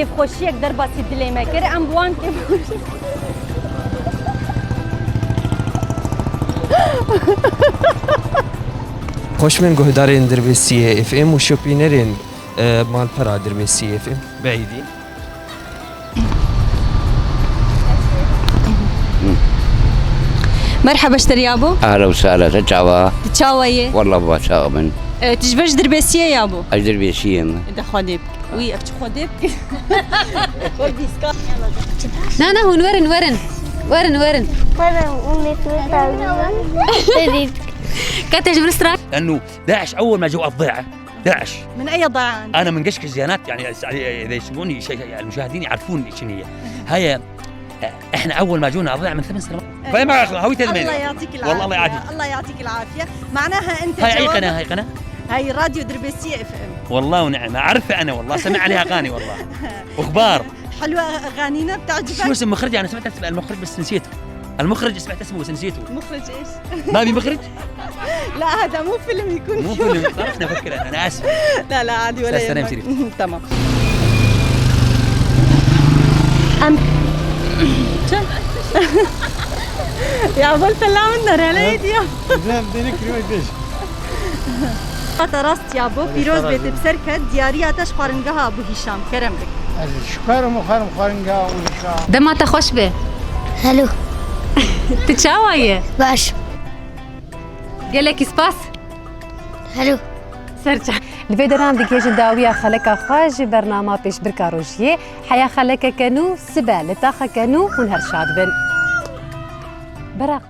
كيف خوشيك دربا سيد لي ما كر ام بوان كيف خوش من گهدارین دربیسی اف ام و شوپینرین مال پرا دربیسی اف ام بعیدی مرحبا اشتري يا ابو اهلا وسهلا تجاوا تشاويه والله باشا من تجبرش دربسيه يا ابو اجدر بيشيم ده خديب وي افتش خديب لا هون ورن كاتج برستراك لانه داعش اول ما جو الضيعه داعش من اي ضيعه انا من قشقش زيانات يعني اذا يسمعوني المشاهدين يعرفون شنو هي احنا اول ما جونا الضيعه من 8 سنوات فما هويتي الله يعطيك العافيه والله الله يعافيك الله يعطيك العافيه معناها انت هاي اي قناه هاي قناه هاي راديو دربسيه اف ام والله ونعم اعرفها انا والله سمع عليها اغاني والله واخبار حلوه اغانينا بتعجبك شو اسم مخرج انا سمعت اسم المخرج بس نسيته المخرج سمعت اسمه بس نسيته مخرج ايش ما بي مخرج لا هذا مو فيلم يكون مو فيه. فيلم خلاص نفكر انا اسف لا لا عادي ولا سلام يهمك. شريف. تمام يا بول طلع منا راليت يا راست يا بو فيروز بيت بسركت ديارية تشقرنجها ابو هشام كرم لك شكرا مخارم خارنجا ونشا دما تخوش به هلو تشاويه باش قال لك سباس هلو سرجع الفيدرام ديكيج داوية خلقة خاج برنامج بيش بركاروجيه حياة خلقة كانو سبا لتاخا كانو ونهر شاد بن براقب